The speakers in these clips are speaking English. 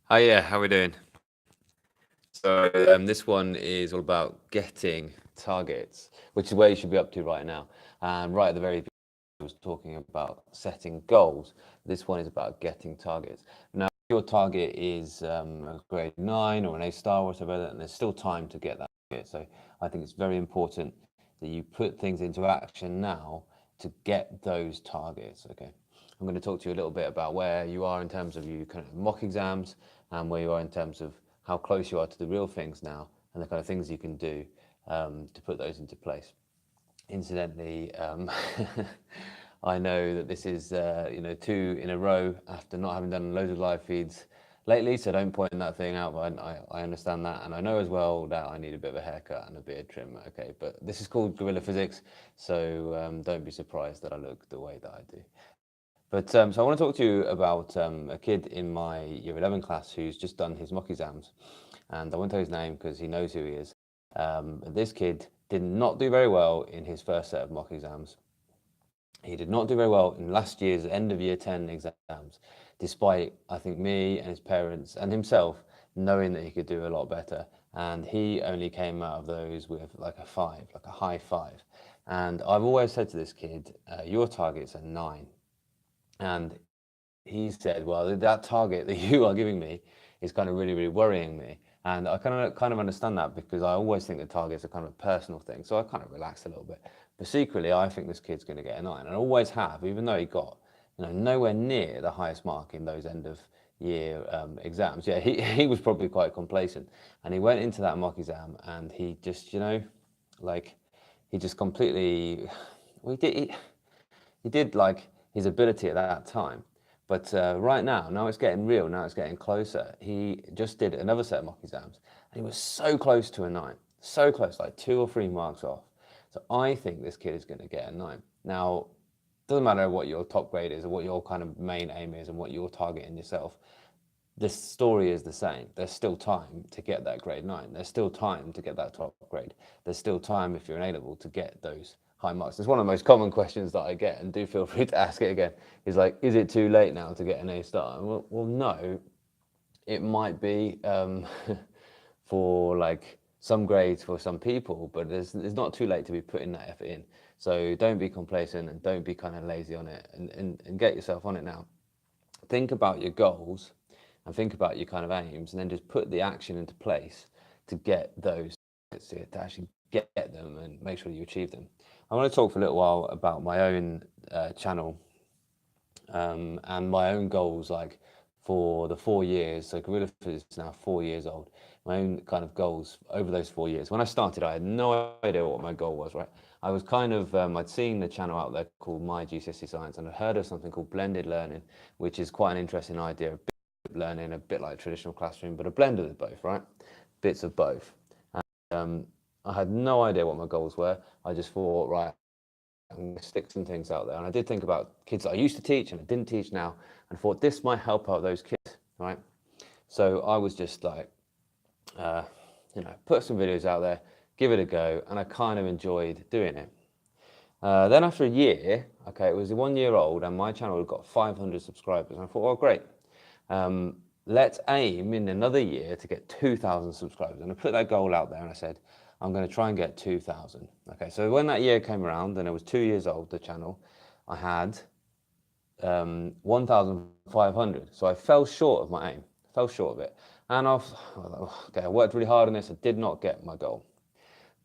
Hi, yeah, how we doing? So this one is all about getting targets, which is where you should be up to right now. And right at the very beginning, I was talking about setting goals. This one is about getting targets. Now, if your target is a grade 9 or an A star or whatever, then there's still time to get that target. So I think it's very important that you put things into action now to get those targets. Okay. I'm going to talk to you a little bit about where you are in terms of you kind of mock exams and where you are in terms of how close you are to the real things now and the kind of things you can do to put those into place. Incidentally, I know that this is 2 in a row after not having done loads of live feeds lately, so don't point that thing out, but I understand that, and I know as well that I need a bit of a haircut and a beard trim, okay, but this is called Guerrilla Physics, so don't be surprised that I look the way that I do. But so I want to talk to you about a kid in my year 11 class who's just done his mock exams. And I won't tell his name because he knows who he is. This kid did not do very well in his first set of mock exams. He did not do very well in last year's end of year 10 exams, despite, I think, me and his parents and himself knowing that he could do a lot better. And he only came out of those with like a 5, like a high 5. And I've always said to this kid, your target's a 9. And he said, well, that target that you are giving me is kind of really, really worrying me. And I kind of understand that because I always think that targets are kind of a personal thing. So I kind of relaxed a little bit. But secretly, I think this kid's going to get a 9. And I always have, even though he got nowhere near the highest mark in those end of year exams. Yeah, he was probably quite complacent. And he went into that mock exam and he just, like, he just completely, well, he did like his ability at that time. But right now it's getting real, now it's getting closer. He just did another set of mock exams and he was so close to a 9, so close, like 2 or 3 marks off. So I think this kid is going to get a 9. Now, doesn't matter what your top grade is or what your kind of main aim is and what you're targeting yourself. The story is the same. There's still time to get that grade 9. There's still time to get that top grade. There's still time if you're an A-level to get those high marks. It's one of the most common questions that I get, and do feel free to ask it again. Is like, is it too late now to get an A star? Well, no, it might be for like some grades for some people, but it's not too late to be putting that effort in. So don't be complacent and don't be kind of lazy on it, and get yourself on it now. Think about your goals and think about your kind of aims, and then just put the action into place to get those, to actually get them and make sure you achieve them. I want to talk for a little while about my own channel and my own goals, like for the 4 years. So Gorilla is now 4 years old. My own kind of goals over those 4 years. When I started, I had no idea what my goal was, right? I was kind of, I'd seen the channel out there called My GCSE Science, and I'd heard of something called blended learning, which is quite an interesting idea, a bit of learning, a bit like traditional classroom, but a blend of both, right? Bits of both. I had no idea what my goals were. I just thought, right, I'm going to stick some things out there. And I did think about kids that I used to teach and I didn't teach now, and thought this might help out those kids, right? So I was just like, put some videos out there, give it a go, and I kind of enjoyed doing it. Then after a year, okay, it was 1 year old, and my channel had got 500 subscribers. And I thought, well, great. Let's aim in another year to get 2,000 subscribers. And I put that goal out there, and I said, I'm going to try and get 2,000. Okay, so when that year came around, and it was 2 years old, the channel, I had 1,500. So I fell short of my aim, fell short of it. And I worked really hard on this. I did not get my goal.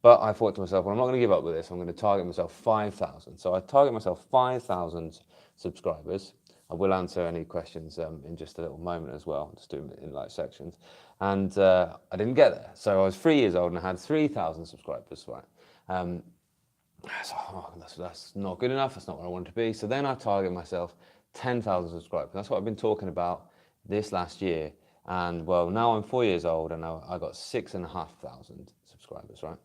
But I thought to myself, well, I'm not going to give up with this. I'm going to target myself 5,000. So I target myself 5,000 subscribers. I will answer any questions in just a little moment as well. Just do them in like sections. And I didn't get there. So I was 3 years old and I had 3,000 subscribers, right? So, that's not good enough. That's not where I want to be. So then I target myself 10,000 subscribers. That's what I've been talking about this last year. And well, now I'm 4 years old and I got 6,500 subscribers, right?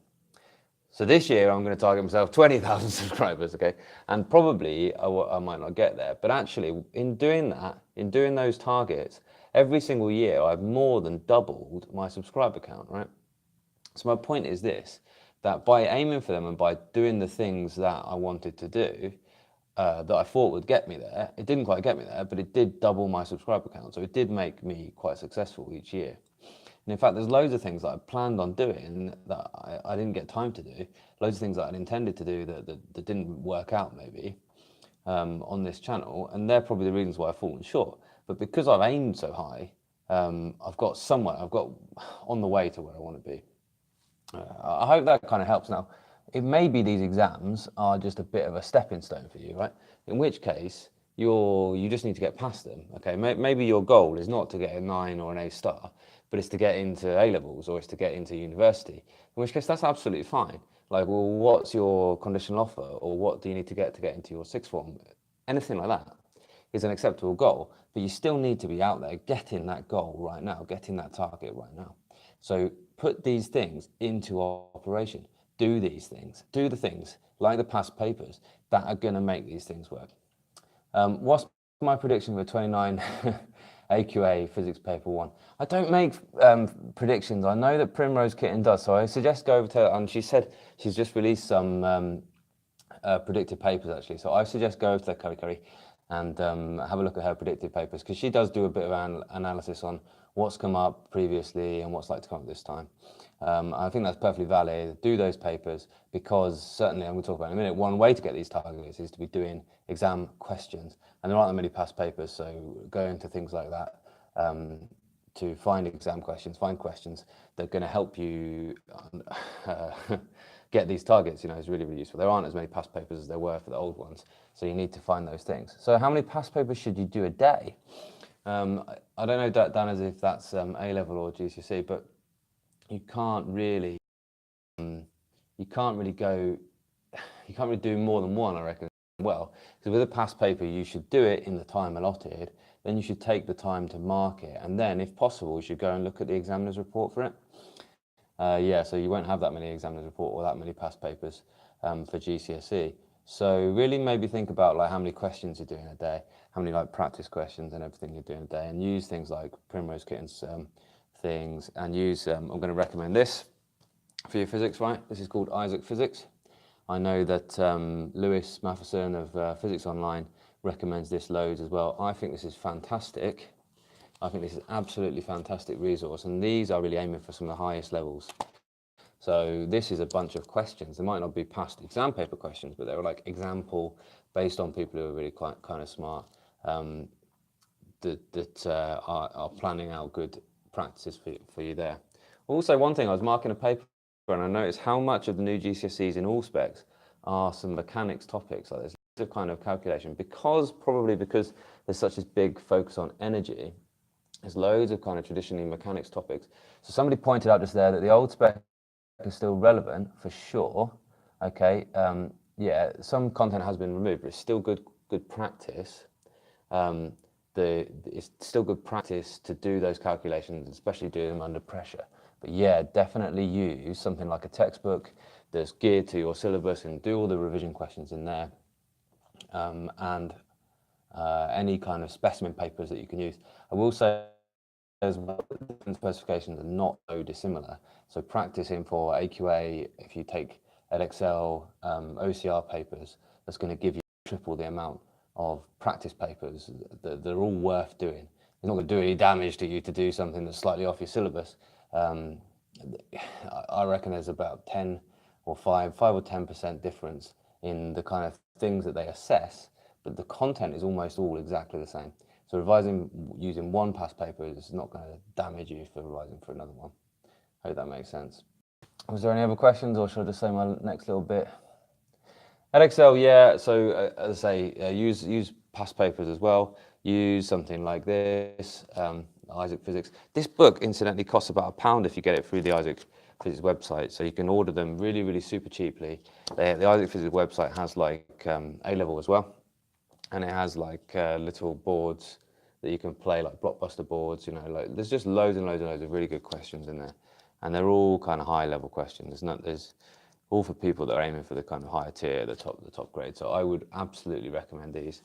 So this year I'm going to target myself 20,000 subscribers, okay? And probably I might not get there. But actually, in doing that, in doing those targets, every single year I've more than doubled my subscriber count, right? So my point is this, that by aiming for them and by doing the things that I wanted to do, that I thought would get me there. It didn't quite get me there, but it did double my subscriber count. So it did make me quite successful each year. And in fact, there's loads of things that I planned on doing that I didn't get time to do. Loads of things that I'd intended to do that didn't work out maybe on this channel. And they're probably the reasons why I've fallen short. But because I've aimed so high, I've got on the way to where I want to be. I hope that kind of helps. Now, it may be these exams are just a bit of a stepping stone for you, right? In which case, you just need to get past them, okay? Maybe your goal is not to get a 9 or an A star, but it's to get into A levels or it's to get into university, in which case that's absolutely fine. Like, well, what's your conditional offer, or what do you need to get into your sixth form? Anything like that is an acceptable goal, but you still need to be out there getting that goal right now, getting that target right now. So put these things into operation. Do these things. Do the things like the past papers that are going to make these things work. What's my prediction for 29 AQA Physics Paper 1? I don't make predictions. I know that Primrose Kitten does, so I suggest go over to her, and she said she's just released some predicted papers actually. So I suggest go over to Curry and have a look at her predicted papers, because she does do a bit of analysis on what's come up previously and what's like to come up this time. I think that's perfectly valid. Do those papers, because certainly, and we'll talk about in a minute, one way to get these targets is to be doing exam questions, and there aren't that many past papers, so go into things like that to find exam questions, find questions that are going to help you get these targets, is really, really useful. There aren't as many past papers as there were for the old ones, so you need to find those things. So how many past papers should you do a day? I don't know, Dan, as if that's A-level or GCSE, but you can't really do more than one, I reckon. Well, because with a past paper, you should do it in the time allotted, then you should take the time to mark it, and then, if possible, you should go and look at the examiner's report for it. So you won't have that many examiner's report or that many past papers for GCSE. So really maybe think about like how many questions you're doing a day, how many like practice questions and everything you're doing a day, and use things like Primrose Kitten's things, and use, I'm going to recommend this for your physics, right? This is called Isaac Physics. I know that Lewis Matheson of Physics Online recommends this loads as well. I think this is fantastic. I think this is absolutely fantastic resource, and these are really aiming for some of the highest levels. So this is a bunch of questions. They might not be past exam paper questions, but they're like example based on people who are really quite kind of smart that are planning out good practices for you there. Also, one thing, I was marking a paper and I noticed how much of the new GCSEs in all specs are some mechanics topics. Like there's lots of kind of calculation, probably because there's such a big focus on energy. There's loads of kind of traditionally mechanics topics. So somebody pointed out just there that the old spec is still relevant for sure. Okay, yeah, some content has been removed, but it's still good practice. It's still good practice to do those calculations, especially do them under pressure. But yeah, definitely use something like a textbook that's geared to your syllabus and do all the revision questions in there. And any kind of specimen papers that you can use. I will say as well, different specifications are not so dissimilar. So practicing for AQA, if you take Edexcel, OCR papers, that's going to give you triple the amount of practice papers. They're all worth doing. It's not going to do any damage to you to do something that's slightly off your syllabus. I reckon there's about 5 or 10% difference in the kind of things that they assess, but the content is almost all exactly the same. So revising using one past paper is not going to damage you for revising for another one. I hope that makes sense. Was there any other questions, or should I just say my next little bit? Edexcel, yeah. So as I say, use past papers as well. Use something like this, Isaac Physics. This book, incidentally, costs about £1 if you get it through the Isaac Physics website. So you can order them really, really super cheaply. The Isaac Physics website has like A-level as well. And it has like little boards that you can play, like blockbuster boards, like there's just loads and loads and loads of really good questions in there. And they're all kind of high level questions. There's all for people that are aiming for the kind of higher tier, the top grade. So I would absolutely recommend these.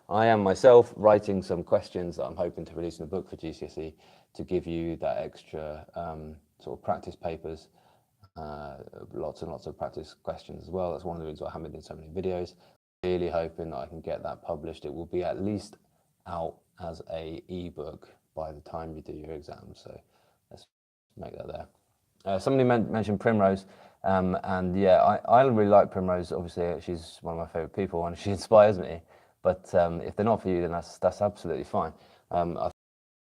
I am myself writing some questions that I'm hoping to release in a book for GCSE to give you that extra sort of practice papers, lots and lots of practice questions as well. That's one of the reasons why I haven't been doing so many videos. really hoping that I can get that published. It will be at least out as a ebook by the time you do your exam. So let's make that there. Somebody mentioned Primrose, and yeah, I really like Primrose. Obviously, she's one of my favourite people, and she inspires me. But if they're not for you, then that's absolutely fine. I think that's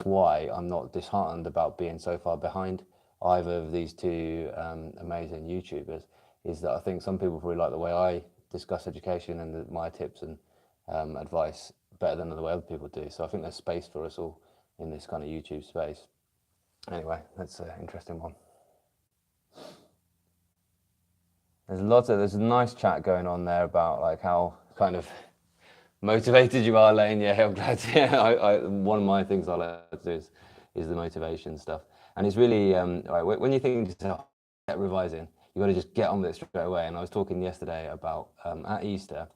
why I'm not disheartened about being so far behind either of these two amazing YouTubers. Is that I think some people probably like the way I discuss education and my tips and advice better than the way other people do. So I think there's space for us all in this kind of YouTube space. Anyway, that's an interesting one. There's a nice chat going on there about like how kind of motivated you are, Lane. Yeah, I'm glad to. One of my things I like to do is the motivation stuff, and it's really right, when you think get revising, you got to just get on with it straight away. And I was talking yesterday about at Easter,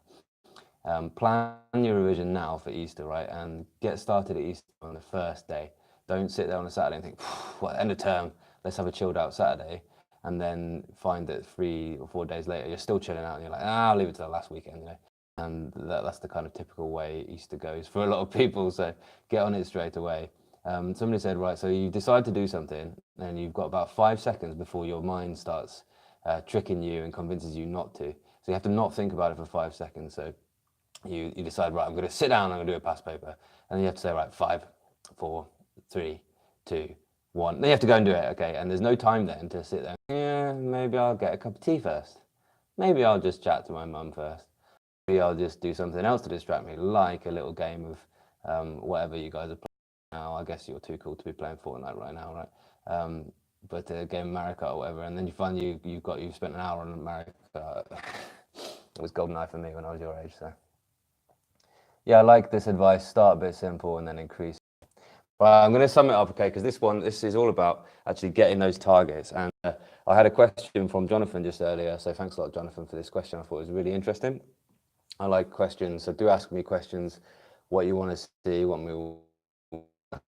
plan your revision now for Easter, right, and get started at Easter on the first day. Don't sit there on a Saturday and think, what, end of term, let's have a chilled out Saturday. And then find that 3 or 4 days later, you're still chilling out and you're like, I'll leave it to the last weekend, you know. And that's the kind of typical way Easter goes for a lot of people. So get on it straight away. Somebody said, right, so you decide to do something and you've got about 5 seconds before your mind starts tricking you and convinces you not to. So you have to not think about it for 5 seconds. So you decide, right, I'm going to sit down, I'm going to do a past paper. And then you have to say, right, 5, 4, 3, 2, 1. Then you have to go and do it, okay? And there's no time then to sit there. Yeah, maybe I'll get a cup of tea first. Maybe I'll just chat to my mum first. Maybe I'll just do something else to distract me, like a little game of whatever you guys are playing now. I guess you're too cool to be playing Fortnite right now, right? But a game of Mario Kart or whatever, and then you find you've spent an hour on Mario Kart. It was GoldenEye for me when I was your age, so. Yeah, I like this advice. Start a bit simple and then increase. Right, I'm going to sum it up, okay, because this is all about actually getting those targets. And I had a question from Jonathan just earlier, so thanks a lot, Jonathan, for this question. I thought it was really interesting. I like questions, so do ask me questions, what you want to see, what we will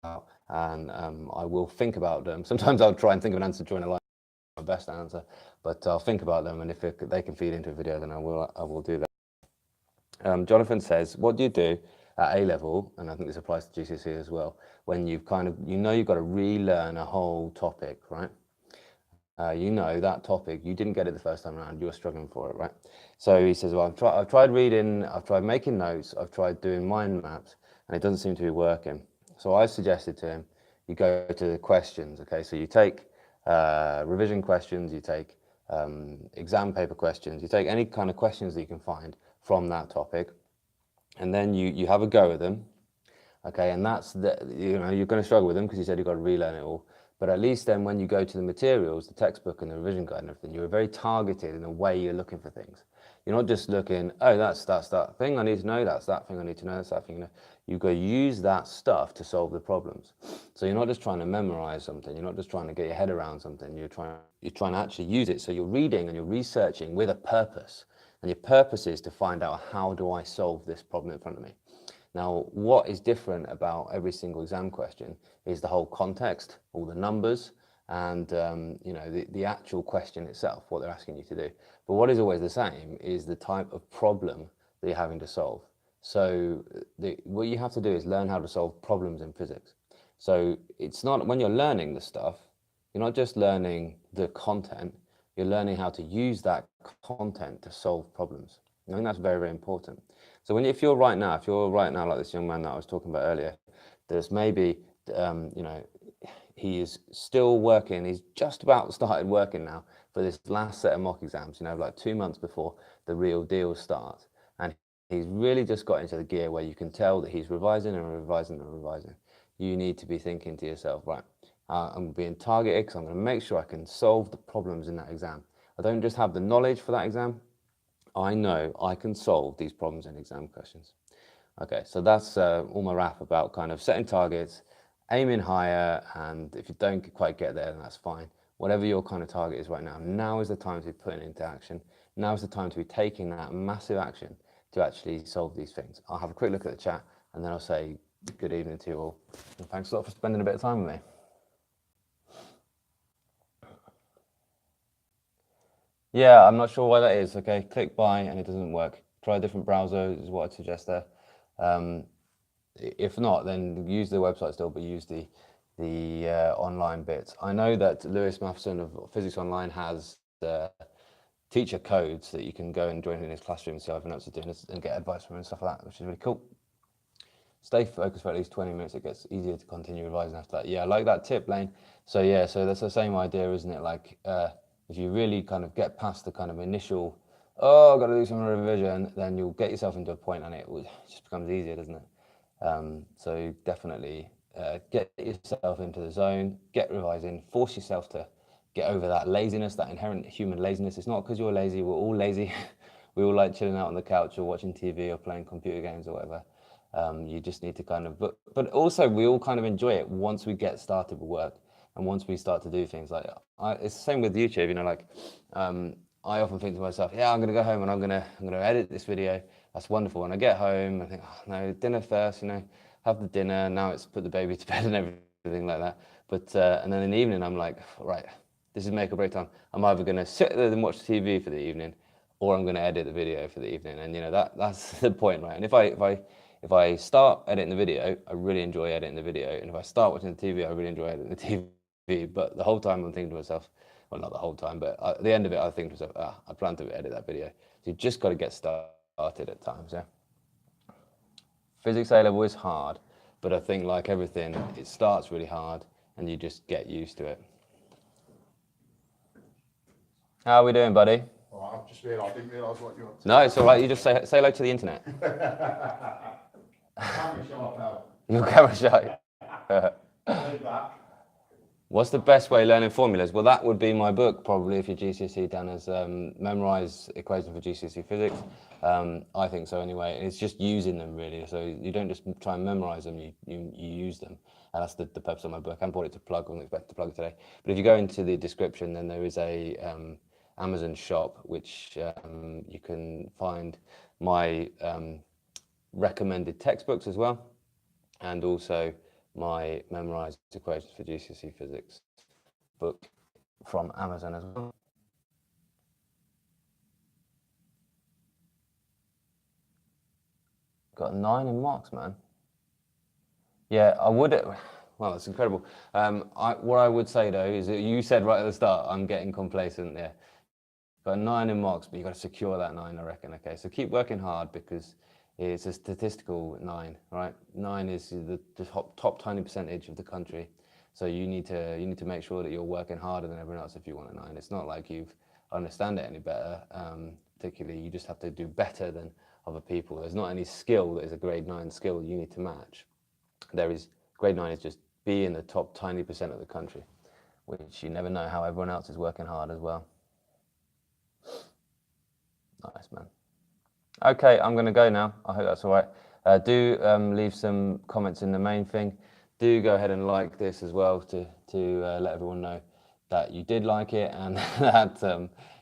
about, and I will think about them. Sometimes I'll try and think of an answer during a line, my best answer, but I'll think about them, and if they can feed into a video, then I will do that. Jonathan says, what do you do at A level, and I think this applies to GCSE as well, when you've you've got to relearn a whole topic, right? You know that topic, you didn't get it the first time around, you're struggling for it, right? So he says, well, I've tried reading, I've tried making notes, I've tried doing mind maps, and it doesn't seem to be working. So I suggested to him, you go to the questions, okay? So you take revision questions, you take exam paper questions, you take any kind of questions that you can find from that topic, and then you have a go at them, okay? And that's you're going to struggle with them because you said you've got to relearn it all. But at least then when you go to the materials, the textbook and the revision guide and everything, you're very targeted in the way you're looking for things. You're not just looking, oh, that's that thing I need to know, that's that thing I need to know, that's that thing you know. You've got to use that stuff to solve the problems. So you're not just trying to memorize something, you're not just trying to get your head around something, you're trying to actually use it. So you're reading and you're researching with a purpose. And your purpose is to find out, how do I solve this problem in front of me? Now, what is different about every single exam question is the whole context, all the numbers, and the actual question itself, what they're asking you to do. But what is always the same is the type of problem that you're having to solve. So what you have to do is learn how to solve problems in physics. So it's not, when you're learning the stuff, you're not just learning the content, you're learning how to use that content to solve problems. I think that's very, very important. So if you're right now like this young man that I was talking about earlier, there's maybe, he is still working, he's just about started working now for this last set of mock exams, like 2 months before the real deal starts. And he's really just got into the gear where you can tell that he's revising and revising and revising. You need to be thinking to yourself, right, I'm being targeted because I'm going to make sure I can solve the problems in that exam. I don't just have the knowledge for that exam, I know I can solve these problems in exam questions. Okay, so that's all my wrap about kind of setting targets, aiming higher, and if you don't quite get there, then that's fine. Whatever your kind of target is right now, now is the time to be putting it into action. Now is the time to be taking that massive action to actually solve these things. I'll have a quick look at the chat, and then I'll say good evening to you all. And thanks a lot for spending a bit of time with me. Yeah, I'm not sure why that is. Okay, click buy and it doesn't work. Try try a different browser is what I'd suggest there. If not, then use the website still, but use the online bits. I know that Lewis Matheson of Physics Online has teacher codes that you can go and join in his classroom and see how everyone else is doing this and get advice from him and stuff like that, which is really cool. Stay focused for at least 20 minutes. It gets easier to continue revising after that. Yeah, I like that tip, Lane. So yeah, so that's the same idea, isn't it? Like if you really kind of get past the kind of initial, oh, I've got to do some revision, then you'll get yourself into a point and it just becomes easier, doesn't it? So definitely get yourself into the zone, get revising, force yourself to get over that laziness, that inherent human laziness. It's not because you're lazy, we're all lazy. We all like chilling out on the couch or watching TV or playing computer games or whatever. You just need to kind of, but also we all kind of enjoy it once we get started with work and once we start to do things like, it's the same with YouTube, you know, like I often think to myself, yeah, I'm going to go home and I'm going to edit this video. That's wonderful. When I get home, I think, oh, no, dinner first, you know, have the dinner. Now it's put the baby to bed and everything like that. But, and then in the evening, I'm like, right, this is make or break time. I'm either going to sit there and watch TV for the evening or I'm going to edit the video for the evening. And, you know, that's the point, right? And if I start editing the video, I really enjoy editing the video. And if I start watching the TV, I really enjoy editing the TV. But the whole time I'm thinking to myself, well, not the whole time, but at the end of it, I think to myself, I plan to edit that video. So you just got to get started at times, yeah. Physics A-level is hard, but I think like everything, it starts really hard and you just get used to it. How are we doing, buddy? Oh, I've just realised, I didn't realise what you were. No, it's all right. You just say hello to the internet. Camera sharp out. Your camera shy. What's the best way of learning formulas? Well, that would be my book, probably, if you're GCSE, Dan, as Memorise Equations for GCSE Physics. I think so anyway. It's just using them, really. So you don't just try and memorise them, you use them. And that's the purpose of my book. I haven't brought it to plug, I wasn't expecting to plug it today. But if you go into the description, then there is a Amazon shop, which you can find my recommended textbooks as well, and also my memorised equations for GCSE Physics book from Amazon as well. Got 9 in marks, man. Yeah, I would. Well, that's incredible. What I would say though is that you said right at the start, I'm getting complacent there. Got 9 in marks, but you got to secure that 9, I reckon. Okay, so keep working hard because it's a statistical 9, right? 9 is the top tiny percentage of the country, so you need to make sure that you're working harder than everyone else if you want a 9. It's not like you understand it any better. Particularly, you just have to do better than other people. There's not any skill that is a grade 9 skill you need to match. There is grade 9 is just be in the top tiny percent of the country, which you never know how everyone else is working hard as well. Nice, man. Okay, I'm going to go now. I hope that's all right. Do leave some comments in the main thing. Do go ahead and like this as well to let everyone know that you did like it, and that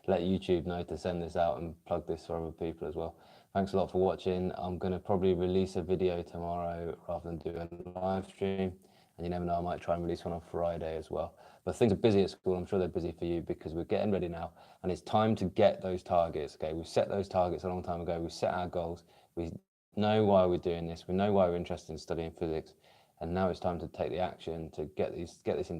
let YouTube know to send this out and plug this for other people as well. Thanks a lot for watching. I'm going to probably release a video tomorrow rather than do a live stream. And you never know, I might try and release one on Friday as well. But things are busy at school. I'm sure they're busy for you because we're getting ready now. And it's time to get those targets, okay? We've set those targets a long time ago. We've set our goals. We know why we're doing this. We know why we're interested in studying physics. And now it's time to take the action to get this into